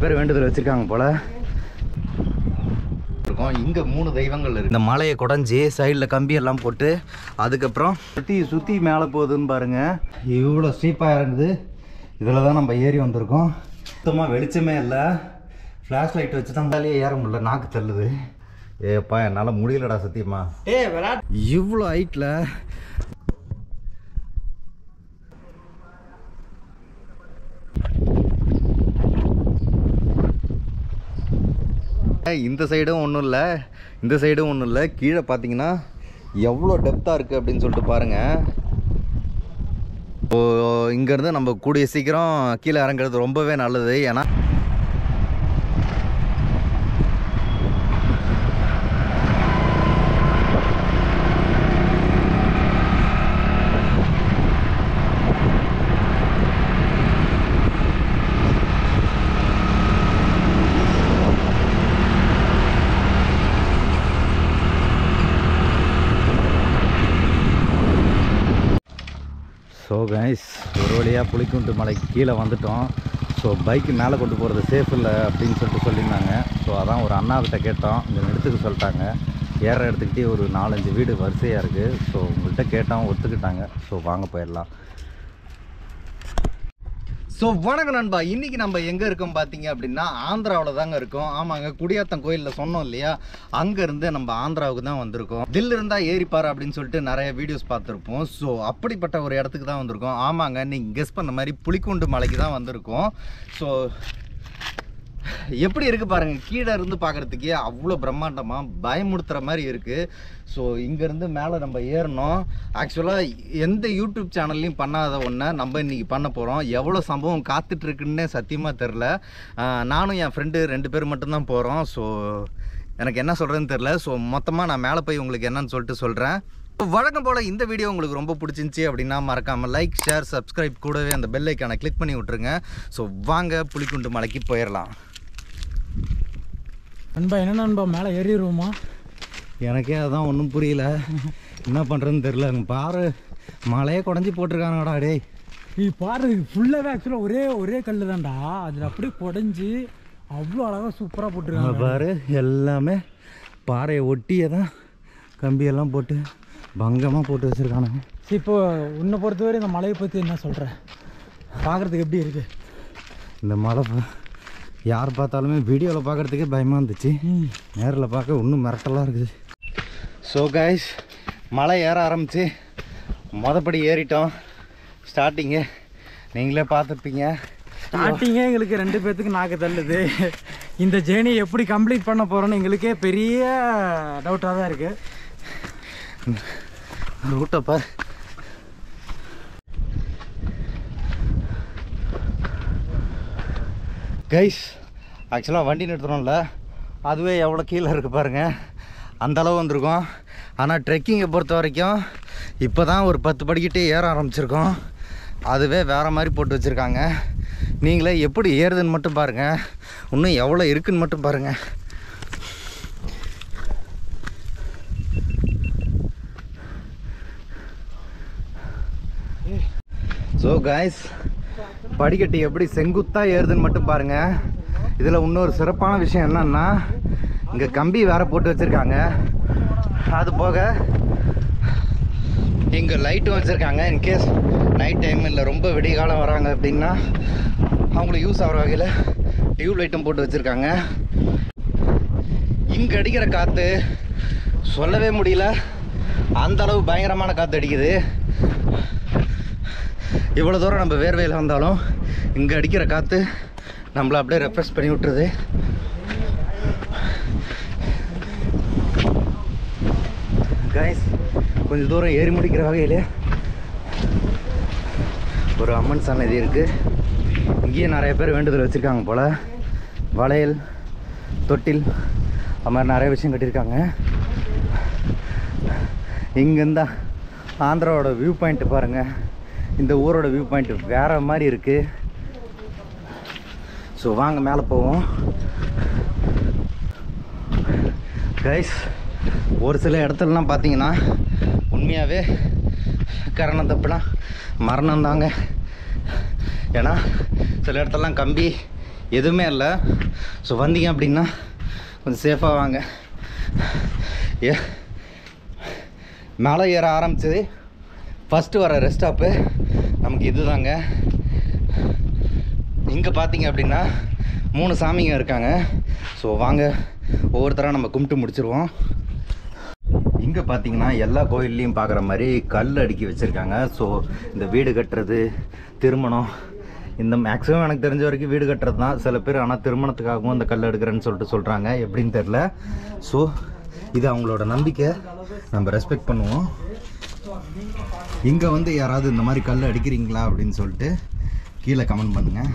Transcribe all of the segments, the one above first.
பேர் வேண்டுதல் வச்சுருக்காங்க போல். இங்கே 3 தெய்வங்கள் இருக்குது. இந்த மலையை குடஞ்சி சைடில் கம்பியெல்லாம் போட்டு அதுக்கப்புறம் சுற்றி மேலே போகுதுன்னு பாருங்கள். இவ்வளோ ஸ்டீப்பாக இறங்குது. இதில் தான் நம்ம ஏறி வந்திருக்கோம். சுத்தமாக வெளிச்சமே இல்லை. ஃப்ளாஷ் லைட் வச்சு தான் மேலேயே ஏற முடியல. நாக்கு தள்ளுது. ஏப்பா என்னால் முடியலடா சத்தியமா. இவ்வளோ ஹைட்டில் இந்த சைடும் ஒன்றும் இல்லை, இந்த சைடும் ஒன்றும் இல்லை. கீழே பார்த்தீங்கன்னா எவ்வளோ டெப்த்தாக இருக்குது அப்படின்னு சொல்லிட்டு பாருங்கள். இப்போது இங்கேருந்து நம்ம கூடிய சீக்கிரம் கீழே இறங்குறது ரொம்பவே நல்லது. ஏன்னா ஸோ கைஸ், ஒரு வழியாக புலிக்குண்டு மலைக்கு கீழே வந்துட்டோம். ஸோ பைக்கு மேலே கொண்டு போகிறது சேஃப் இல்லை அப்படின்னு சொல்லியிருந்தாங்க. ஸோ அதான் ஒரு அண்ணாக்கிட்ட கேட்டோம். இந்த இடத்துக்கு சொல்லிட்டாங்க. ஏற இடத்துக்கிட்டே ஒரு 4-5 வீடு வரிசையாக இருக்குது. ஸோ உங்கள்கிட்ட கேட்டோம், ஒத்துக்கிட்டாங்க. ஸோ வாங்க போயிடலாம். ஸோ வணக்கம் நண்பா. இன்றைக்கி நம்ம எங்கே இருக்கோம் பார்த்தீங்க அப்படின்னா ஆந்திராவில் தாங்க இருக்கோம். ஆமாங்க, குடியாத்தம் கோயிலில் சொன்னோம் இல்லையா, அங்கேருந்து நம்ம ஆந்திராவுக்கு தான் வந்திருக்கோம். தில் இருந்தால் ஏறிப்பார் அப்படின்னு சொல்லிட்டு நிறைய வீடியோஸ் பார்த்துருப்போம். ஸோ அப்படிப்பட்ட ஒரு இடத்துக்கு தான் வந்திருக்கோம். ஆமாங்க, நீங்கள் கெஸ் பண்ண மாதிரி புலிக்குண்டு மலைக்கு தான் வந்திருக்கோம். ஸோ எப்படி இருக்குது பாருங்கள். கீழே இருந்து பார்க்குறதுக்கே அவ்வளோ பிரம்மாண்டமாக பயமுடுத்துகிற மாதிரி இருக்குது. ஸோ இங்கேருந்து மேலே நம்ம ஏறணும். ஆக்சுவலாக எந்த யூடியூப் சேனல்லையும் பண்ணாத ஒன்றை நம்ம இன்றைக்கி பண்ண போகிறோம். எவ்வளோ சம்பவம் காத்துட்ருக்குன்னே சத்தியமாக தெரில. நானும் என் ஃப்ரெண்டு 2 பேர் மட்டும்தான் போகிறோம். ஸோ எனக்கு என்ன சொல்கிறதுன்னு தெரில. ஸோ மொத்தமாக நான் மேலே போய் உங்களுக்கு என்னன்னு சொல்லிட்டு சொல்கிறேன். வழக்கம் போல் இந்த வீடியோ உங்களுக்கு ரொம்ப பிடிச்சிருந்துச்சி அப்படின்னா மறக்காமல் லைக், ஷேர், சப்ஸ்கிரைப், கூடவே அந்த பெல் ஐக்கானை கிளிக் பண்ணி விட்ருங்க. ஸோ வாங்க புலிக்குண்டு மலைக்கு போயிடலாம். நண்பா, என்ன நண்பா, மேலே ஏறிடுவோமா? எனக்கே அதான் ஒன்றும் புரியல, என்ன பண்ணுறதுன்னு தெரில. பாரு, மலையே குடஞ்சி போட்டிருக்காங்கடா. டே நீ பாரு, ஃபுல்லாகவே ஆக்சுவலாக ஒரே கல் தான்டா. அதில் அப்படியே குடஞ்சி அவ்வளோ அழகாக சூப்பராக போட்டிருக்காங்க. பாரு, எல்லாமே பாறையை ஒட்டியே தான் கம்பியெல்லாம் போட்டு பங்கமாக போட்டு வச்சுருக்கானுங்க. சரி, இப்போ உன்னை பொறுத்தவரை இந்த மலையை பற்றி என்ன சொல்கிறேன்? பார்க்குறதுக்கு எப்படி இருக்குது இந்த மலை? யார் பார்த்தாலுமே வீடியோவில் பார்க்குறதுக்கே பயமாக இருந்துச்சு. நேரில் பார்க்க இன்னும் மிரட்டலாக இருக்குது. ஸோ கைஸ், மலை ஏற ஆரம்பித்து மொதப்படி ஏறிட்டோம். ஸ்டார்டிங்கு நீங்களே பார்த்துருப்பீங்க. ஸ்டார்டிங்கே எங்களுக்கு 2 பேர்த்துக்கு நாக்கு தள்ளுது. இந்த ஜேர்னி எப்படி கம்ப்ளீட் பண்ண போகிறோன்னு எங்களுக்கே பெரிய டவுட்டாக தான் இருக்குது. ரூட்டை பார். கைஸ், ஆக்சுவலாக வண்டி நிறுத்துறோம்ல, அதுவே எவ்வளோ கீழே இருக்குது பாருங்கள். அந்தளவு வந்திருக்கோம். ஆனால் ட்ரெக்கிங்கை பொறுத்த வரைக்கும் இப்போ தான் ஒரு 10 படிக்கிட்டே ஏற ஆரம்பிச்சிருக்கோம். அதுவே வேறு மாதிரி போட்டு வச்சுருக்காங்க. நீங்களே எப்படி ஏறுதுன்னு மட்டும் பாருங்கள். இன்னும் எவ்வளோ இருக்குதுன்னு மட்டும் பாருங்கள். ஸோ கைஸ், படிக்கட்டு எப்படி செங்குத்தாக ஏறுதுன்னு மட்டும் பாருங்கள். இதில் இன்னொரு சிறப்பான விஷயம் என்னன்னா, இங்கே கம்பி வேறு போட்டு வச்சுருக்காங்க. அது போக இங்கே லைட்டும் வச்சுருக்காங்க. இன்கேஸ் நைட் டைம் இல்லை ரொம்ப விடிய காலம் வராங்க அப்படின்னா அவங்களுக்கு யூஸ் ஆகிற வகையில் டியூப் லைட்டும் போட்டு வச்சுருக்காங்க. இங்கே அடிக்கிற காற்று சொல்லவே முடியல. அந்தளவு பயங்கரமான காற்று அடிக்குது. இவ்வளோ தூரம் நம்ம வேர்வையில் வந்தாலும் இங்கே அடிக்கிற காற்று நம்மளை அப்படியே ரெஃப்ரெஷ் பண்ணி விட்டுருது. கைஸ், கொஞ்சம் தூரம் ஏறி முடிக்கிற வகையில் ஒரு அம்மன் சன்னதி இருக்குது. இங்கேயும் நிறைய பேர் வேண்டுதல் வச்சுருக்காங்க போல். வளையல், தொட்டில், அது மாதிரி நிறைய விஷயம் கட்டியிருக்காங்க. இங்கேருந்தா ஆந்திராவோட வியூ பாயிண்ட்டு பாருங்கள். இந்த ஊரோட வியூ பாயிண்ட் வேறு மாதிரி இருக்குது. ஸோ வாங்க மேலே போவோம். கைஸ், ஒரு சில இடத்துலலாம் பார்த்தீங்கன்னா உண்மையாகவே கரணம் தப்புனா மரணம் தாங்க. ஏன்னா சில இடத்துலலாம் கம்பி எதுவுமே இல்லை. ஸோ வந்தீங்க அப்படின்னா கொஞ்சம் சேஃபாக வாங்க. மேலே ஏற ஆரம்பிச்சது ஃபஸ்ட்டு வர ரெஸ்ட் ஸ்டாப்பு நமக்கு இது தாங்க. இங்கே பார்த்தீங்க அப்படின்னா 3 சாமிங்க இருக்காங்க. ஸோ வாங்க ஒவ்வொருத்தராக நம்ம கும்பிட்டு முடிச்சிருவோம். இங்கே பார்த்தீங்கன்னா எல்லா கோயில்லையும் பார்க்குற மாதிரி கல் அடுக்கி வச்சுருக்காங்க. ஸோ இந்த வீடு கட்டுறது, திருமணம், இந்த மேக்ஸிமம் எனக்கு தெரிஞ்ச வரைக்கும் வீடு கட்டுறது தான். சில பேர் ஆனால் திருமணத்துக்காகவும் இந்த கல் எடுக்கிறேன்னு சொல்கிறாங்க, எப்படின்னு தெரில. ஸோ இது அவங்களோட நம்பிக்கை, நம்ம ரெஸ்பெக்ட் பண்ணுவோம். இங்கே வந்து யாராவது இந்த மாதிரி கல் அடிக்கிறீங்களா அப்படின்னு சொல்லிட்டு கீழே கமெண்ட் பண்ணுங்கள்.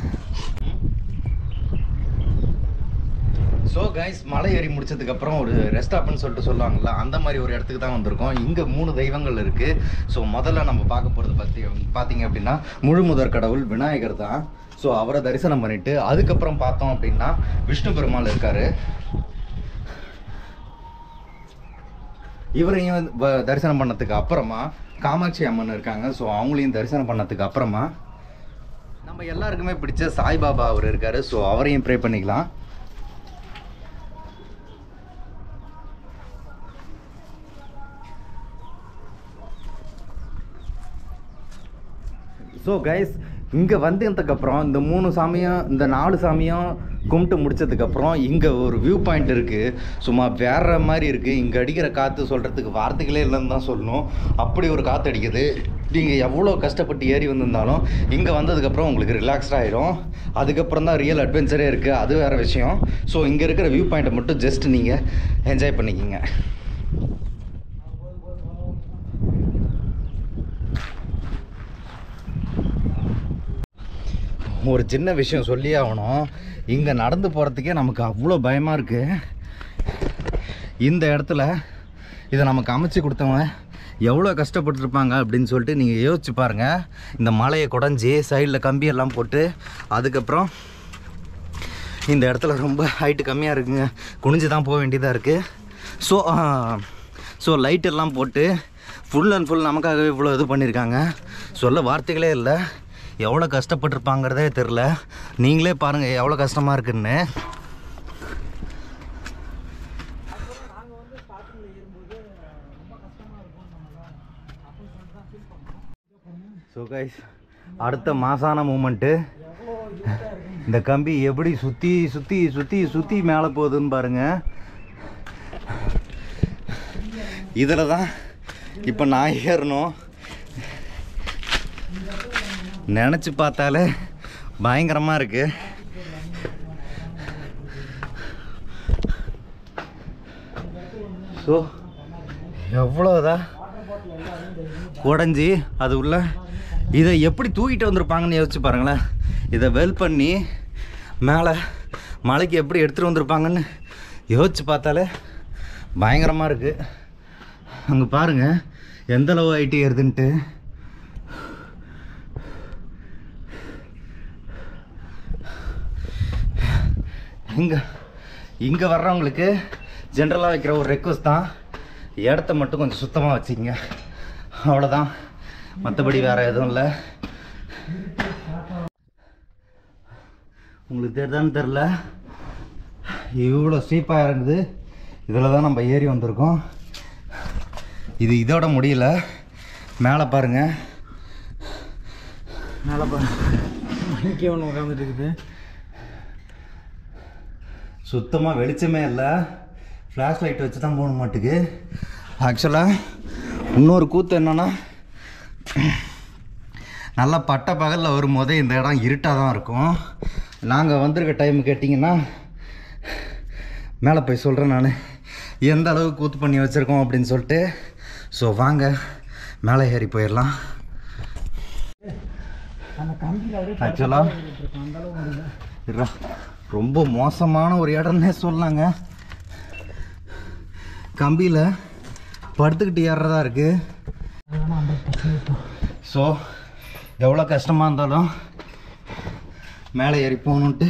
ஸோ கைஸ், மலை ஏறி முடிச்சதுக்கப்புறம் ஒரு ரெஸ்ட் ஸ்டாப்னு சொல்லிட்டு சொல்லுவாங்கள்ல, அந்த மாதிரி ஒரு இடத்துக்கு தான் வந்திருக்கோம். இங்கே 3 தெய்வங்கள் இருக்குது. ஸோ முதல்ல நம்ம பார்க்க போகிறது பார்த்தீங்க அப்படின்னா முழு முதற் கடவுள் விநாயகர் தான். ஸோ அவரை தரிசனம் பண்ணிவிட்டு அதுக்கப்புறம் பார்த்தோம் அப்படின்னா விஷ்ணு பெருமாள் இருக்கார். இவரையும் தரிசனம் பண்ணதுக்கு அப்புறமா காமாட்சி அம்மன் இருக்காங்க. ஸோ அவங்களையும் தரிசனம் பண்ணதுக்கு அப்புறமா நம்ம எல்லாருக்குமே பிடிச்ச சாய்பாபா அவர் இருக்கார். ஸோ அவரையும் ப்ரே பண்ணிக்கலாம். ஸோ கைஸ், இங்கே வந்ததுக்கப்புறம் இந்த 3 சாமியும் இந்த 4 சாமியும் கும்பிட்டு முடிச்சதுக்கப்புறம் இங்கே ஒரு வியூ பாயிண்ட் இருக்குது. சும்மா வேற மாதிரி இருக்குது. இங்கே அடிக்கிற காற்று சொல்கிறதுக்கு வார்த்தைகளே இல்லைன்னு தான் சொல்லணும். அப்படி ஒரு காற்று அடிக்குது. நீங்கள் எவ்வளோ கஷ்டப்பட்டு ஏறி வந்திருந்தாலும் இங்கே வந்ததுக்கப்புறம் உங்களுக்கு ரிலாக்ஸ்டாக ஆகிடும். அதுக்கப்புறம் தான் ரியல் அட்வென்ச்சரே இருக்குது, அது வேறு விஷயம். ஸோ இங்கே இருக்கிற வியூ பாயிண்ட்டை மட்டும் ஜஸ்ட் நீங்கள் என்ஜாய் பண்ணிக்கிங்க. ஒரு சின்ன விஷயம் சொல்லி ஆகணும். இங்கே நடந்து போகிறதுக்கே நமக்கு அவ்வளோ பயமாக இருக்குது. இந்த இடத்துல இதை நமக்கு அமைச்சு கொடுத்தவங்க எவ்வளோ கஷ்டப்பட்டுருப்பாங்க அப்படின்னு சொல்லிட்டு நீங்கள் யோசிச்சு பாருங்கள். இந்த மலையை குடஞ்சி சைடில் கம்பியெல்லாம் போட்டு அதுக்கப்புறம் இந்த இடத்துல ரொம்ப ஹைட்டு கம்மியாக இருக்குங்க, குனிஞ்சு தான் போக வேண்டியதாக இருக்குது. ஸோ லைட்டெல்லாம் போட்டு ஃபுல் அண்ட் ஃபுல் நமக்காகவே இவ்வளோ இது பண்ணியிருக்காங்க. சொல்ல வார்த்தைகளே இல்லை. எவ்வளோ கஷ்டப்பட்டுருப்பாங்கிறதே தெரில. நீங்களே பாருங்கள் எவ்வளோ கஷ்டமாக இருக்குன்னு. ஸோ கைஸ், அடுத்த மாசான மூமெண்ட்டு. இந்த கம்பி எப்படி சுற்றி சுற்றி சுற்றி சுற்றி மேலே போகுதுன்னு பாருங்கள். இதில் தான் இப்போ நான் ஏறணும். நினச்சி பார்த்தாலே பயங்கரமாக இருக்குது. ஸோ எவ்வளோதான் குடஞ்சி அது உள்ள இதை எப்படி தூக்கிட்டு வந்திருப்பாங்கன்னு யோசிச்சு பாருங்களேன். இதை வெல் பண்ணி மேலே மலைக்கு எப்படி எடுத்துகிட்டு வந்திருப்பாங்கன்னு யோசிச்சு பார்த்தாலே பயங்கரமாக இருக்குது. அங்கே பாருங்கள் எந்தளவு ஐட்டி ஏறுதுன்ட்டு. இங்கே வர்றவங்களுக்கு ஜென்ரலாக வைக்கிற ஒரு ரெக்வஸ்ட் தான், இடத்த மட்டும் கொஞ்சம் சுத்தமாக வச்சுக்கிங்க, அவ்வளோதான். மற்றபடி வேறு எதுவும் இல்லை. உங்களுக்கு தெரியுதான்னு தெரில, இவ்வளோ ஸ்டீப்பாக இறங்குது. இதில் தான் நம்ம ஏறி வந்திருக்கோம். இது இதோட முடியல. மேலே பாருங்கள், மேலே பாருங்க ஒன்று உட்காந்துட்டு இருக்குது. சுத்தமாக வெளிச்சமே இல்லை. ஃப்ளாஷ் லைட் வச்சு தான் போக மாட்டுக்கு. ஆக்சுவலாக இன்னொரு கூத்து என்னென்னா, நல்லா பட்ட பகலில் வரும்போதே இந்த இடம் இருட்டாக தான் இருக்கும். நாங்கள் வந்திருக்க டைம் கேட்டிங்கன்னா மேலே போய் சொல்கிறேன் நான் எந்த அளவுக்கு கூத்து பண்ணி வச்சுருக்கோம் அப்படின்னு சொல்லிட்டு. ஸோ வாங்க மேலே ஏறி போயிடலாம். ஆக்சுவலாக ரொம்ப மோசமான ஒரு இடம்னே சொல்லலாங்க. கம்பியில் படுத்துக்கிட்டு ஏறுறதா இருக்குது. ஸோ எவ்வளோ கஷ்டமாக இருந்தாலும் மேலே ஏறி போகணுன்ட்டு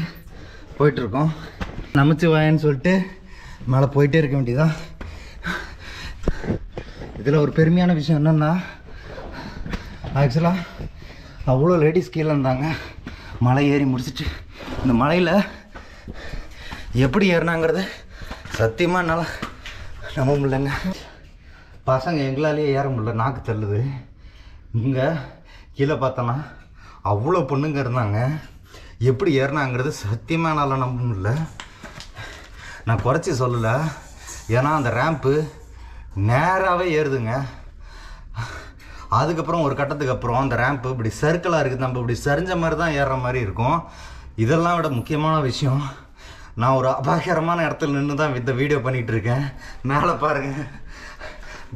போயிட்டுருக்கோம். நமச்சிவாயன்னு சொல்லிட்டு மேலே போயிட்டே இருக்க வேண்டியதான். இதில் ஒரு பெருமையான விஷயம் என்னென்னா, ஆக்சுவலாக அவ்வளோ லேடிஸ் கீழே இருந்தாங்க. மலை ஏறி முடிச்சுட்டு இந்த மலையில் எப்படி ஏறினாங்கிறது சத்தியமாக என்னால் நம்ப முடியலங்க. பசங்க எங்களாலேயே ஏற முடியல, நாக்கு தள்ளுது. இங்கே கீழே பார்த்தோன்னா அவ்வளோ பொண்ணுங்க இருந்தாங்க. எப்படி ஏறினாங்கிறது சத்தியமாக என்னால் நம்ப முடியல. நான் குறைச்சி சொல்லலை, ஏன்னா அந்த ரேம்ப்பு நேராகவே ஏறுதுங்க. அதுக்கப்புறம் ஒரு கட்டத்துக்கு அப்புறம் அந்த ரேம்ப்பு இப்படி சர்க்கிளாக இருக்குது, நம்ம இப்படி சரிஞ்ச மாதிரி தான் ஏறுற மாதிரி இருக்கும். இதெல்லாம் விட முக்கியமான விஷயம், நான் ஒரு அபாயகரமான இடத்துல நின்று தான் இந்த வீடியோ பண்ணிகிட்ருக்கேன். மேலே பாருங்கள்,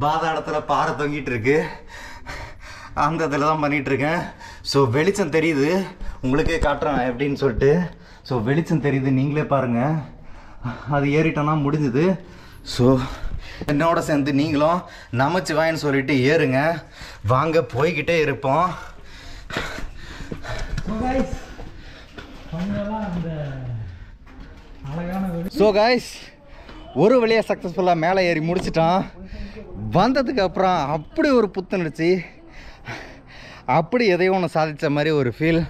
பாதாளத்தில் பாறை தொங்கிட்டு இருக்கு, அந்த இதில் தான் பண்ணிகிட்ருக்கேன். ஸோ வெளிச்சம் தெரியுது, உங்களுக்கே காட்டுறேன் எப்படின்னு சொல்லிட்டு. ஸோ வெளிச்சம் தெரியுது, நீங்களே பாருங்கள். அது ஏறிட்டோன்னா முடிஞ்சுது. ஸோ என்னோட சேர்ந்து நீங்களும் நமச்சிவாயின்னு சொல்லிட்டு ஏறுங்க. வாங்க போய்கிட்டே இருப்போம். ஸோ காய்ஸ், ஒரு வழியாக சக்ஸஸ்ஃபுல்லாக மேலே ஏறி முடிச்சிட்டோம். வந்ததுக்கு அப்புறம் அப்படி ஒரு புத்துணர்ச்சி, அப்படி எதையும் ஒன்று சாதித்த மாதிரி ஒரு ஃபீல்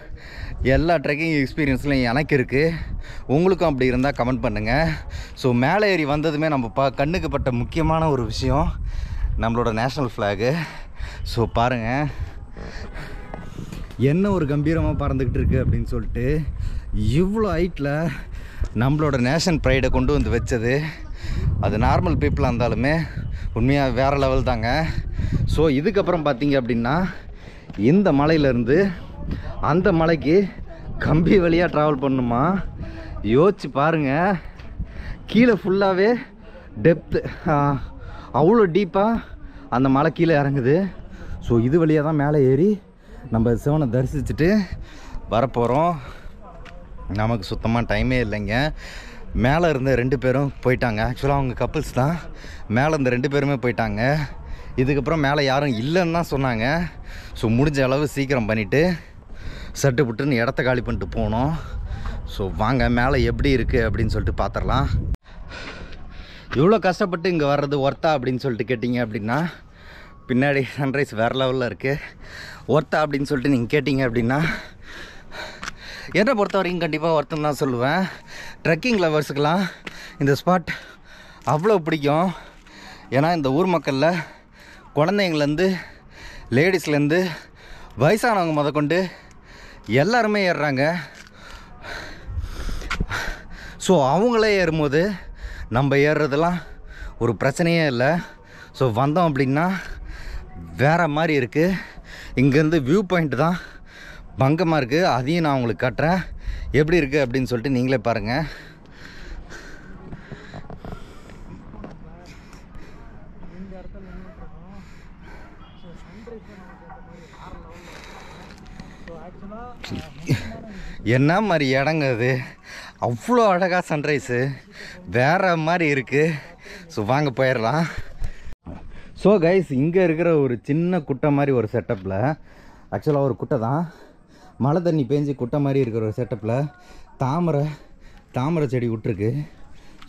எல்லா ட்ரெக்கிங் எக்ஸ்பீரியன்ஸ்லையும் எனக்கு இருக்குது. உங்களுக்கும் அப்படி இருந்தால் கமெண்ட் பண்ணுங்கள். ஸோ மேலே ஏறி வந்ததுமே நம்ம கண்ணுக்கு பட்ட முக்கியமான ஒரு விஷயம் நம்மளோட நேஷ்னல் ஃப்ளாகு. ஸோ பாருங்கள் என்ன ஒரு கம்பீரமாக பறந்துக்கிட்டு இருக்குது அப்படின்னு சொல்லிட்டு. இவ்வளோ ஹைட்டில் நம்மளோட நேஷன் ப்ரைடை கொண்டு வந்து வச்சது, அது நார்மல் பீப்புளாக இருந்தாலுமே உண்மையாக வேறு லெவல் தாங்க. ஸோ இதுக்கப்புறம் பார்த்தீங்க அப்படின்னா இந்த மலையிலேருந்து அந்த மலைக்கு கம்பி வழியாக ட்ராவல் பண்ணணுமா? யோசிச்சு பாருங்கள். கீழே ஃபுல்லாகவே டெப்த்து, அவ்வளோ டீப்பாக அந்த மலை கீழே இறங்குது. ஸோ இது வழியாக தான் மேலே ஏறி நம்ம சிவனை தரிசிச்சுட்டு வரப்போகிறோம். நமக்கு சுத்தமாக டைமே இல்லைங்க. மேலே இருந்த 2 பேரும் போயிட்டாங்க. ஆக்சுவலாக அவங்க கப்புள்ஸ் தான். மேலே இருந்த 2 பேருமே போயிட்டாங்க. இதுக்கப்புறம் மேலே யாரும் இல்லைன்னு தான் சொன்னாங்க. ஸோ முடிஞ்ச அளவு சீக்கிரம் பண்ணிவிட்டு சட்டு புட்டுன்னு இடத்த காலி பண்ணிட்டு போனோம். ஸோ வாங்க மேலே எப்படி இருக்குது அப்படின்னு சொல்லிட்டு பார்த்துடலாம். இவ்வளோ கஷ்டப்பட்டு இங்கே வர்றது ஒர்த்தா அப்படின்னு சொல்லிட்டு கேட்டிங்க அப்படின்னா, பின்னாடி சன்ரைஸ் வேறு லெவலில் இருக்குது. ஒர்த்தா அப்படின்னு சொல்லிட்டு நீங்கள் கேட்டிங்க அப்படின்னா, என்னை பொறுத்த வரைக்கும் கண்டிப்பாக ஒர்த்துன்னு தான் சொல்லுவேன். ட்ரெக்கிங் லவர்ஸுக்கெலாம் இந்த ஸ்பாட் அவ்வளோ பிடிக்கும். ஏன்னா இந்த ஊர் மக்களில் குழந்தைங்கள்லேருந்து லேடிஸ்லேருந்து வயசானவங்க முதற்கொண்டு எல்லாருமே ஏறுறாங்க. ஸோ அவங்களே ஏறும்போது நம்ம ஏறுறதெல்லாம் ஒரு பிரச்சனையே இல்லை. ஸோ வந்தோம் அப்படின்னா வேறு மாதிரி இருக்குது. இங்கேருந்து வியூ பாயிண்ட் தான் பங்கமாக இருக்குது. அதையும் நான் உங்களுக்கு காட்டுறேன் எப்படி இருக்குது அப்படின்னு சொல்லிட்டு நீங்களே பாருங்கள். என்ன மாதிரி இடங்க அது, அவ்வளோ அழகாக சன்ரைஸு வேறு மாதிரி இருக்குது. ஸோ வாங்க போயிடலாம். ஸோ கைஸ், இங்கே இருக்கிற ஒரு சின்ன குட்டை மாதிரி ஒரு செட்டப்பில், ஆக்சுவலாக ஒரு குட்டை தான், மழை தண்ணி பேஞ்சு குட்டை மாதிரி இருக்கிற ஒரு செட்டப்பில் தாமரை செடி விட்டுருக்கு.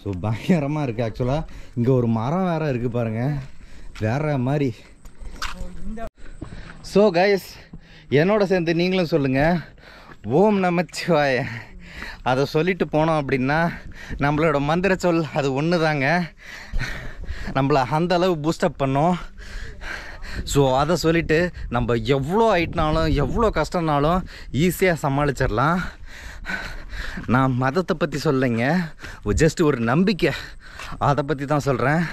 ஸோ பயங்கரமாக இருக்குது. ஆக்சுவலாக இங்கே ஒரு மரம் வேறு இருக்குது பாருங்கள், வேறு மாதிரி. ஸோ கைஸ், என்னோட சேர்ந்து நீங்களும் சொல்லுங்கள் ஓம் நமச்சிவாய. அதை சொல்லிட்டு போனோம் அப்படின்னா நம்மளோட மந்திர சொல் அது ஒன்று தாங்க, நம்மளை அந்தளவு பூஸ்டப் பண்ணோம். ஸோ அதை சொல்லிவிட்டு நம்ம எவ்வளோ ஹைட்னாலும் எவ்வளோ கஷ்டம்னாலும் ஈஸியாக சமாளிச்சிடலாம். நான் மதத்தை பற்றி சொல்லைங்க, ஜஸ்ட் ஒரு நம்பிக்கை, அதை பற்றி தான் சொல்கிறேன்.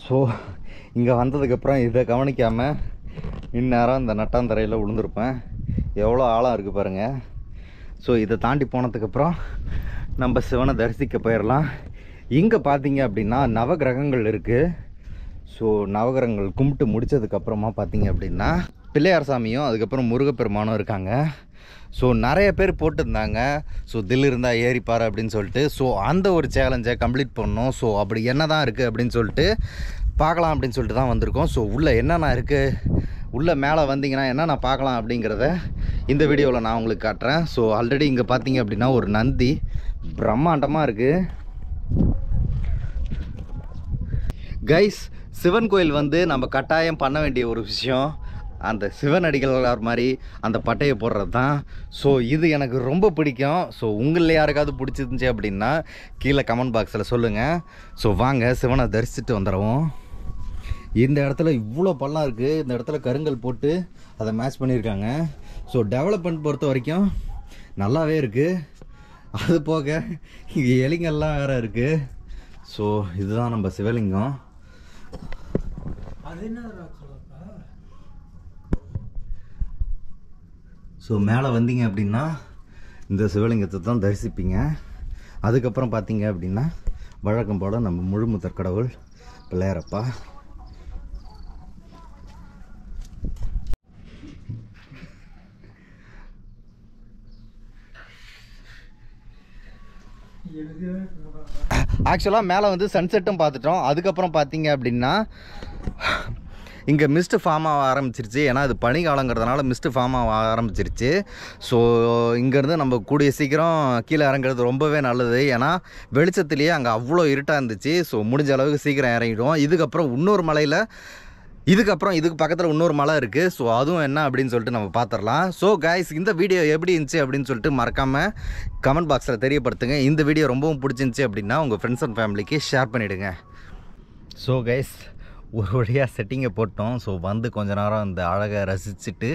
ஸோ இங்கே வந்ததுக்கப்புறம் இதை கவனிக்காமல் இந்நேரம் இந்த நட்டாந்தரையில் விழுந்திருப்பேன். எவ்வளோ ஆழம் இருக்குது பாருங்கள். ஸோ இதை தாண்டி போனதுக்கப்புறம் நம்ம சிவனை தரிசிக்க போயிடலாம். இங்கே பார்த்தீங்க அப்படின்னா நவகிரகங்கள் இருக்குது. ஸோ நவகிரகங்கள் கும்பிட்டு முடித்ததுக்கப்புறமா பார்த்தீங்க அப்படின்னா பிள்ளையார் சாமியும் அதுக்கப்புறம் முருகப்பெருமானும் இருக்காங்க. ஸோ நிறைய பேர் போட்டிருந்தாங்க, ஸோ தில் இருந்தால் ஏறிப்பார் அப்படின்னு சொல்லிட்டு. ஸோ அந்த ஒரு சேலஞ்சை கம்ப்ளீட் பண்ணோம். ஸோ அப்படி என்ன தான் இருக்குது அப்படின்னு சொல்லிட்டு பார்க்கலாம் அப்படின்னு சொல்லிட்டு தான் வந்திருக்கோம். ஸோ உள்ளே என்னென்ன இருக்குது, உள்ளே மேலே வந்தீங்கன்னா என்னென்ன பார்க்கலாம் அப்படிங்கிறத இந்த வீடியோவில் நான் உங்களுக்கு காட்டுறேன். ஸோ ஆல்ரெடி இங்கே பார்த்தீங்க அப்படின்னா ஒரு நந்தி பிரம்மாண்டமாக இருக்குது. கைஸ், சிவன் கோயில் வந்து நம்ம கட்டாயம் பண்ண வேண்டிய ஒரு விஷயம் அந்த சிவன் அடிகளார் மாதிரி அந்த பட்டையை போடுறது தான். ஸோ இது எனக்கு ரொம்ப பிடிக்கும். ஸோ உங்களில் யாருக்காவது பிடிச்சிருந்துச்சி அப்படின்னா கீழே கமெண்ட் பாக்ஸில் சொல்லுங்கள். ஸோ வாங்க சிவனை தரிசிச்சுட்டு வந்துடுவோம். இந்த இடத்துல இவ்வளோ பள்ளம் இருக்குது. இந்த இடத்துல கருங்கல் போட்டு அதை மேட்ச் பண்ணியிருக்காங்க. ஸோ டெவலப்மெண்ட் பொறுத்த வரைக்கும் நல்லாவே இருக்குது. அது போக இங்கே எலிங்கெல்லாம் வேறு இருக்குது. ஸோ இதுதான் நம்ம சிவலிங்கம். ஸோ மேலே வந்தீங்க அப்படின்னா இந்த சிவலிங்கத்தை தான் தரிசிப்பீங்க. அதுக்கப்புறம் பார்த்தீங்க அப்படின்னா வழக்கம் போல் நம்ம முழுமுதற் கடவுள் பிள்ளையாரப்பா. ஆக்சுவலாக மேலே வந்து சன்செட்டும் பார்த்துட்டோம். அதுக்கப்புறம் பார்த்தீங்க அப்படின்னா இங்கே மிஸ்ட்டு ஃபார்ம் ஆக ஆரம்பிச்சிருச்சு. ஏன்னா அது பனிக்காலங்கிறதுனால மிஸ்ட்டு ஃபார்ம் ஆக ஆரம்பிச்சிருச்சு. ஸோ இங்கேருந்து நம்ம கூடிய சீக்கிரம் கீழே இறங்குறது ரொம்பவே நல்லது. ஏன்னா வெளிச்சத்துலேயே அங்கே அவ்வளோ இருட்டாக இருந்துச்சு. ஸோ முடிஞ்ச அளவுக்கு சீக்கிரம் இறங்கிடுவோம். இதுக்கப்புறம் இன்னொரு மலையில் இதுக்கு பக்கத்தில் இன்னொரு மலை இருக்குது. ஸோ அதுவும் என்ன அப்படின்னு சொல்லிட்டு நம்ம பார்த்துடலாம். ஸோ கைஸ், இந்த வீடியோ எப்படி இருந்துச்சு அப்படின்னு சொல்லிட்டு மறக்காமல் கமெண்ட் பாக்ஸில் தெரியப்படுத்துங்க. இந்த வீடியோ ரொம்பவும் பிடிச்சிருந்துச்சி அப்படின்னா உங்கள் ஃப்ரெண்ட்ஸ் அண்ட் ஃபேமிலிக்கு ஷேர் பண்ணிவிடுங்க. ஸோ கைஸ், ஒரு வழியாக செட்டிங்கை போட்டோம். ஸோ வந்து கொஞ்ச நேரம் இந்த அழகை ரசிச்சுட்டு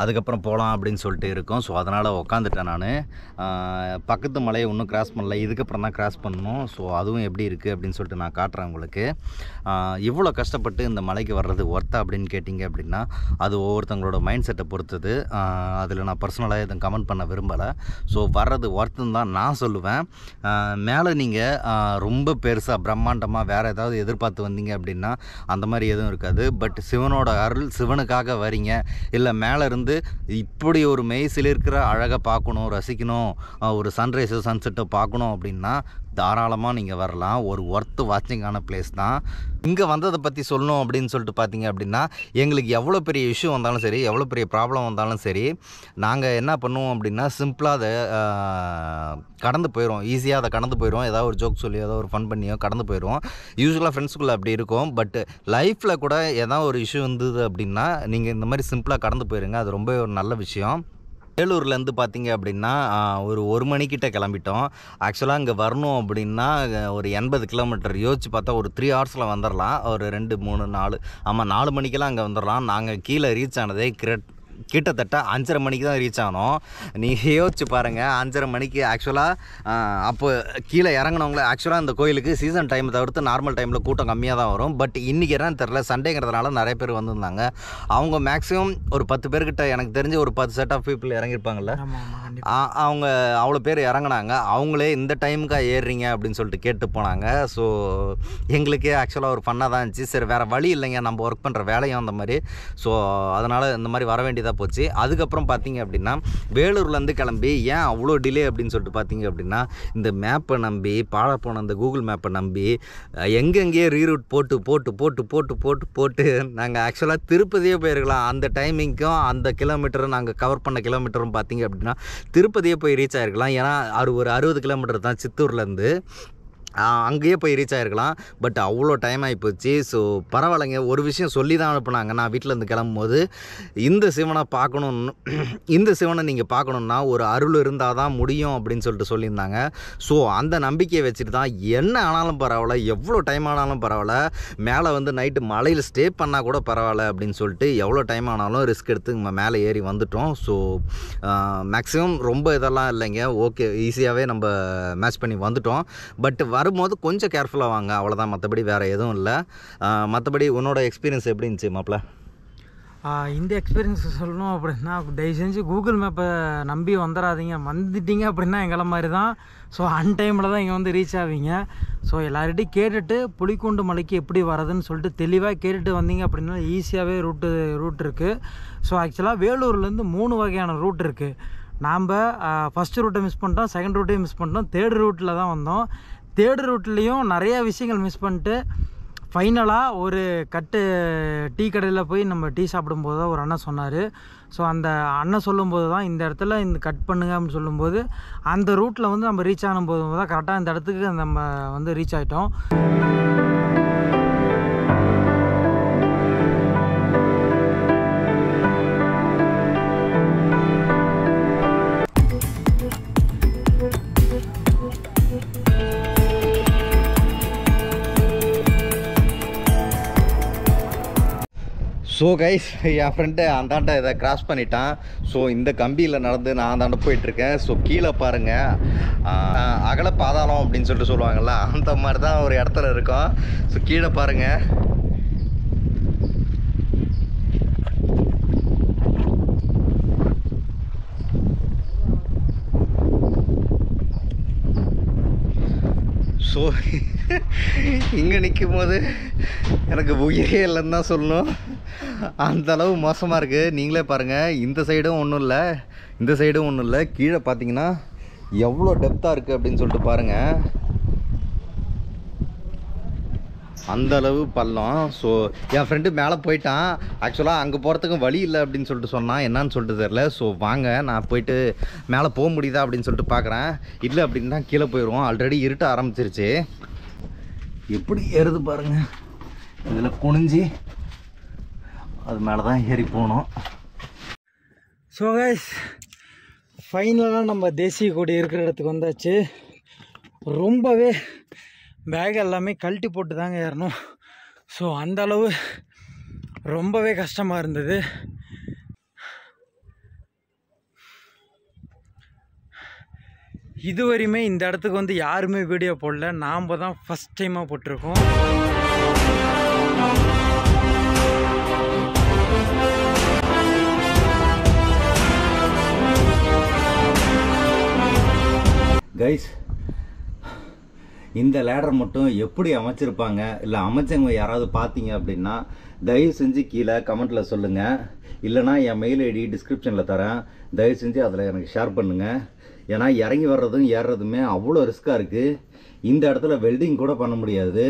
அதுக்கப்புறம் போகலாம் அப்படின்னு சொல்லிட்டு இருக்கோம். ஸோ அதனால் உக்காந்துட்டேன் நான். பக்கத்து மலையை இன்னும் கிராஸ் பண்ணல, இதுக்கப்புறம் தான் கிராஸ் பண்ணணும். ஸோ அதுவும் எப்படி இருக்குது அப்படின்னு சொல்லிட்டு நான் காட்டுறேன் உங்களுக்கு. இவ்வளோ கஷ்டப்பட்டு இந்த மலைக்கு வர்றது ஒர்த்தா அப்படின்னு கேட்டிங்க அப்படின்னா அது ஒவ்வொருத்தங்களோட மைண்ட் செட்டை பொறுத்தது. அதில் நான் பர்சனலாக எதுவும் கமெண்ட் பண்ண விரும்பலை. ஸோ வர்றது ஒர்த்துன்னு தான் நான் சொல்லுவேன். மேலே நீங்கள் ரொம்ப பெருசாக பிரம்மாண்டமாக வேறு ஏதாவது எதிர்பார்த்து வந்தீங்க அப்படின்னா அந்த மாதிரி எதுவும் இருக்காது. பட் சிவனோட அருள், சிவனுக்காக வரீங்க, இல்லை மேலே இருந்து இப்படி ஒரு மெய்சில் இருக்கிற அழகை பார்க்கணும், ரசிக்கணும், ஒரு சன்ரைஸோ சன்செட்டோ பார்க்கணும் அப்படின்னா தாராளமாக நீங்கள் வரலாம். ஒரு ஒர்த்து வாட்சிங்கான பிளேஸ் தான். இங்கே வந்ததை பற்றி சொல்லணும் அப்படின்னு சொல்லிட்டு பார்த்தீங்க அப்படின்னா எங்களுக்கு எவ்வளோ பெரிய இஷ்யூ வந்தாலும் சரி, எவ்வளோ பெரிய ப்ராப்ளம் வந்தாலும் சரி, நாங்கள் என்ன பண்ணுவோம் அப்படின்னா சிம்பிளாக அதை கடந்து போயிடுவோம். ஈஸியாக அதை கடந்து போயிடுவோம். ஏதாவது ஒரு ஜோக் சொல்லி ஏதாவது ஒரு ஃபன் பண்ணியோ கடந்து போயிடுவோம். யூஸ்வலாக ஃப்ரெண்ட்ஸுக்குள்ளே அப்படி இருக்கும். பட் லைஃப்பில் கூட ஏதாவது ஒரு இஷ்யூ வந்தது அப்படின்னா நீங்கள் இந்த மாதிரி சிம்பிளாக கடந்து போயிடுங்க. அது ரொம்ப ஒரு நல்ல விஷயம். வேலூர்லேருந்து பார்த்தீங்க அப்படின்னா ஒரு மணிக்கிட்ட கிளம்பிட்டோம். ஆக்சுவலாக இங்கே வரணும் அப்படின்னா ஒரு 80 கிலோமீட்டர். யோசிச்சு பார்த்தா ஒரு 3 ஹவர்ஸில் வந்துடலாம். ஒரு 2, 3, 4 ஆமாம் 4 மணிக்கெல்லாம் அங்கே வந்துடலாம். நாங்கள் கீழே ரீச் ஆனதே கிட்டத்தட்ட 5:30 மணிக்கு தான் ரீச் ஆனோம். நீங்கள் யோசிச்சு பாருங்கள், 5:30 மணிக்கு. ஆக்சுவலாக அப்போ கீழே இறங்கினவங்கள ஆக்சுவலாக இந்த கோயிலுக்கு சீசன் டைம் தவிர்த்து நார்மல் டைமில் கூட்டம் கம்மியாக தான் வரும். பட் இன்றைக்கி என்னன்னு தெரில, சண்டேங்கிறதுனால நிறைய பேர் வந்திருந்தாங்க. அவங்க மேக்ஸிமம் ஒரு 10 பேர்கிட்ட, எனக்கு தெரிஞ்சு ஒரு 10 செட் ஆஃப் பீப்புள் இறங்கியிருப்பாங்கள்ல, அவங்க அவ்வளோ பேர் இறங்கினாங்க. அவங்களே இந்த டைமுக்காக ஏறுறீங்க அப்படின்னு சொல்லிட்டு கேட்டு போனாங்க. ஸோ எங்களுக்கே ஆக்சுவலாக ஒரு ஃபன்னாக தான் இருந்துச்சு. சரி வேறு வழி இல்லைங்க, நம்ம ஒர்க் பண்ணுற வேலையும் அந்த மாதிரி. ஸோ அதனால் இந்த மாதிரி வர வேண்டியதாக போச்சு. அதுக்கப்புறம் பார்த்தீங்க அப்படின்னா வேலூர்லேருந்து கிளம்பி ஏன் அவ்வளோ டிலே அப்படின்னு சொல்லிட்டு பார்த்தீங்க அப்படின்னா இந்த மேப்பை நம்பி பாழப்போன அந்த கூகுள் மேப்பை நம்பி எங்கெங்கேயே ரீரூட் போட்டு நாங்கள் ஆக்சுவலாக திருப்பதியே போயிருக்கலாம். அந்த டைமிங்க்கும் அந்த கிலோமீட்டரும் நாங்கள் கவர் பண்ண கிலோமீட்டரும் பார்த்தீங்க அப்படின்னா திருப்பதியே போய் ரீச் ஆகிருக்கலாம். ஏன்னா ஒரு 60 கிலோமீட்டர் தான் சித்தூர்லேருந்து. அங்கேயே போய் ரீச் ஆகிருக்கலாம். பட் அவ்வளோ டைம் ஆகிப்போச்சு. ஸோ பரவாயில்லைங்க, ஒரு விஷயம் சொல்லி தான் அனுப்புனாங்க. நான் வீட்டிலேருந்து கிளம்பும்போது இந்த சிவனை நீங்கள் பார்க்கணுன்னா ஒரு அருள் இருந்தால் தான் முடியும் அப்படின்னு சொல்லிட்டு சொல்லியிருந்தாங்க. ஸோ அந்த நம்பிக்கையை வச்சுட்டு தான் என்ன ஆனாலும் பரவாயில்ல, எவ்வளோ டைம் ஆனாலும் பரவாயில்ல, மேலே வந்து நைட்டு மலையில் ஸ்டே பண்ணால் கூட பரவாயில்ல அப்படின்னு சொல்லிட்டு எவ்வளோ டைம் ஆனாலும் ரிஸ்க் எடுத்து நம்ம மேலே ஏறி வந்துட்டோம். ஸோ மேக்ஸிமம் ரொம்ப இதெல்லாம் இல்லைங்க, ஓகே ஈஸியாகவே நம்ம மேட்ச் பண்ணி வந்துட்டோம். பட் வரும்போது கொஞ்சம் கேர்ஃபுல்லாக வாங்க, அவ்வளோதான். மற்றபடி வேறு எதுவும் இல்லை. மற்றபடி உன்னோட எக்ஸ்பீரியன்ஸ் எப்படி இருந்துச்சு மாப்பிள்ள? இந்த எக்ஸ்பீரியன்ஸ் சொல்லணும் அப்படின்னா தயவு செஞ்சு கூகுள் மேப்பை நம்பி வந்துடாதீங்க. வந்துட்டீங்க அப்படின்னா எங்களை மாதிரி தான். ஸோ அன்டைமில் தான் இங்கே வந்து ரீச் ஆவீங்க. ஸோ எல்லார்கிட்டையும் கேட்டுட்டு புலிக்குண்டு மலைக்கு எப்படி வரதுன்னு சொல்லிட்டு தெளிவாக கேட்டுட்டு வந்தீங்க அப்படின்னா ஈஸியாகவே ரூட் இருக்குது. ஸோ ஆக்சுவலாக வேலூர்லேருந்து 3 வகையான ரூட் இருக்குது. நாம் ஃபஸ்ட்டு ரூட்டை மிஸ் பண்ணிட்டோம், செகண்ட் ரூட்டையும் மிஸ் பண்ணிட்டோம், தேர்ட் ரூட்டில் தான் வந்தோம். தேர்ட் ரூட்லேயும் நிறையா விஷயங்கள் மிஸ் பண்ணிட்டு ஃபைனலாக ஒரு டீ கடையில் போய் நம்ம டீ சாப்பிடும்போது தான் ஒரு அண்ணன் சொன்னார். ஸோ அந்த அண்ணன் சொல்லும்போது தான் இந்த இடத்துல இந்த கட் பண்ணுங்க அப்படின்னு சொல்லும்போது அந்த ரூட்டில் வந்து நம்ம ரீச் ஆகும்போது தான் கரெக்டாக இந்த இடத்துக்கு நம்ம வந்து ரீச் ஆகிட்டோம். ஸோ கைஸ் என் ஃப்ரெண்டு அந்தாண்ட இதை கிராஸ் பண்ணிட்டான். ஸோ இந்த கம்பியில் நடந்து நான் அந்தாண்ட போயிட்டுருக்கேன். ஸோ கீழே பாருங்கள், அகல பாதாளம் அப்படின்னு சொல்லிட்டு சொல்லுவாங்கள்ல, அந்த மாதிரி தான் ஒரு இடத்துல இருக்கோம். ஸோ கீழே பாருங்கள். ஸோ இங்கே நிற்கும் போது எனக்கு உயிரே இல்லைன்னு தான் சொல்லணும். அந்தளவு மோசமாக இருக்குது. நீங்களே பாருங்கள், இந்த சைடும் ஒன்றும் இல்லை, இந்த சைடும் ஒன்றும் இல்லை. கீழே பார்த்தீங்கன்னா எவ்வளோ டெப்த்தாக இருக்குது அப்படின்னு சொல்லிட்டு பாருங்கள். அந்தளவு பள்ளம். ஸோ என் ஃப்ரெண்டு மேலே போயிட்டான். ஆக்சுவலாக அங்கே போகிறதுக்கு வழி இல்லை அப்படின்னு சொல்லிட்டு சொன்னான். என்னன்னு சொல்லிட்டு தெரில. ஸோ வாங்க நான் போயிட்டு மேலே போக முடியுதா அப்படின்னு சொல்லிட்டு பார்க்குறேன். இல்லை அப்படின்னா கீழே போயிடுவோம். ஆல்ரெடி இருட்ட ஆரம்பிச்சிருச்சு. எப்படி ஏறுது பாருங்கள். இதில் குனிஞ்சி அது மேலே தான் ஏறி போகணும். ஸோ கைஸ் ஃபைனலாக நம்ம தேசிய கொடி இருக்கிற இடத்துக்கு வந்தாச்சு. ரொம்பவே பேக் எல்லாமே கழட்டி போட்டு தாங்க ஏறணும். ஸோ அந்தளவு ரொம்பவே கஷ்டமாக இருந்தது. இதுவரையுமே இந்த இடத்துக்கு வந்து யாருமே வீடியோ போடல, நாம் தான் ஃபஸ்ட் டைமாக போட்டிருக்கோம். கைஸ் இந்த லேடர் மட்டும் எப்படி அமைச்சிருப்பாங்க, இல்லை அமைச்சவங்க யாராவது பார்த்தீங்க அப்படின்னா தயவு செஞ்சு கீழே கமெண்ட்டில் சொல்லுங்கள். இல்லைனா என் மெயில் ஐடி டிஸ்கிரிப்ஷனில் தரேன், தயவு செஞ்சு அதில் எனக்கு ஷேர் பண்ணுங்கள். ஏன்னா இறங்கி வர்றதும் ஏறுறதுமே அவ்வளோ ரிஸ்க்காக இருக்குது. இந்த இடத்துல வெல்டிங் கூட பண்ண முடியாது.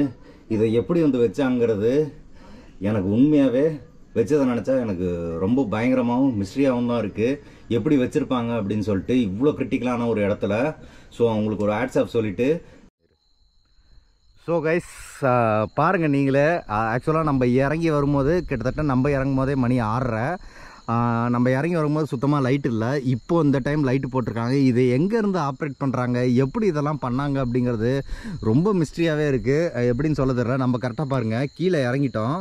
இதை எப்படி வந்து வச்சாங்கிறது எனக்கு உண்மையாகவே வச்சதை நினச்சா எனக்கு ரொம்ப பயங்கரமாகவும் மிஸ்ட்ரியாகவும் தான் இருக்குது. எப்படி வச்சுருப்பாங்க அப்படின்னு சொல்லிட்டு இவ்வளோ கிரிட்டிக்கலான ஒரு இடத்துல. ஸோ அவங்களுக்கு ஒரு ஹேட்ஸ் சொல்லிவிட்டு, ஸோ கைஸ் பாருங்கள் நீங்களே. ஆக்சுவலாக நம்ம இறங்கி வரும்போது கிட்டத்தட்ட நம்ம இறங்கும் போதே மணி 6:30. நம்ம இறங்கி வரும்போது சுத்தமாக லைட் இல்லை. இப்போது இந்த டைம் லைட்டு போட்டிருக்காங்க. இது எங்கேருந்து ஆப்ரேட் பண்ணுறாங்க, எப்படி இதெல்லாம் பண்ணாங்க அப்படிங்கிறது ரொம்ப மிஸ்ட்ரியாகவே இருக்குது. எப்படின்னு சொல்ல தெரியல. நம்ம கரெக்டாக பாருங்கள், கீழே இறங்கிட்டோம்.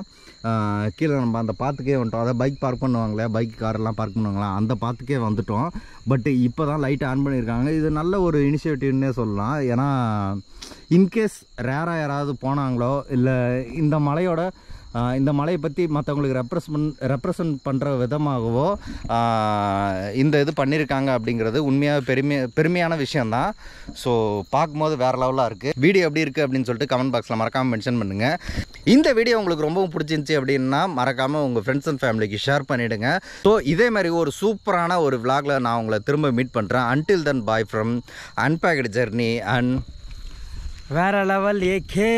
கீழே நம்ம அந்த பாத்துக்கே வந்துட்டோம். அதாவது பைக் பார்க் பண்ணுவாங்களே, பைக் காரெல்லாம் பார்க் பண்ணுவாங்களா, அந்த பாத்துக்கே வந்துட்டோம். பட் இப்போ தான் லைட் ஆன் பண்ணியிருக்காங்க. இது நல்ல ஒரு இனிஷியேட்டிவ்னே சொல்லலாம். ஏன்னா இன்கேஸ் ரேராக யாராவது போனாங்களோ, இல்லை இந்த மலையோட இந்த மலையை பற்றி மற்றவங்களுக்கு ரெப்ரசன்ட் பண்ணுற விதமாகவோ இந்த இது பண்ணியிருக்காங்க அப்படிங்கிறது உண்மையாக பெருமையான விஷயந்தான். ஸோ பார்க்கும்போது வேறு லெவலாக இருக்குது. வீடியோ எப்படி இருக்குது அப்படின்னு சொல்லிட்டு கமெண்ட் பாக்ஸில் மறக்காமல் மென்ஷன் பண்ணுங்கள். இந்த வீடியோ உங்களுக்கு ரொம்பவும் பிடிச்சிருந்துச்சி அப்படின்னா மறக்காமல் உங்கள் ஃப்ரெண்ட்ஸ் அண்ட் ஃபேமிலிக்கு ஷேர் பண்ணிவிடுங்க. ஸோ இதே மாதிரி ஒரு சூப்பரான ஒரு விலாகில் நான் உங்களை திரும்ப மீட் பண்ணுறேன். Until then bye from unbaked journey and வேறு லெவல் ஏகே.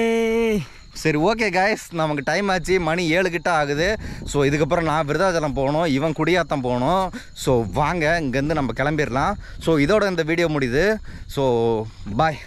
சரி, ஓகே காய்ஸ், நமக்கு டைம் ஆச்சு. மணி 7 கிட்ட ஆகுது. ஸோ இதுக்கப்புறம் நான் விருதாச்சலம் போகணும், இவன் குடியாத்தம் போகணும். ஸோ வாங்க இங்கேருந்து நம்ம கிளம்பிடலாம். ஸோ இதோட இந்த வீடியோ முடியுது. So bye.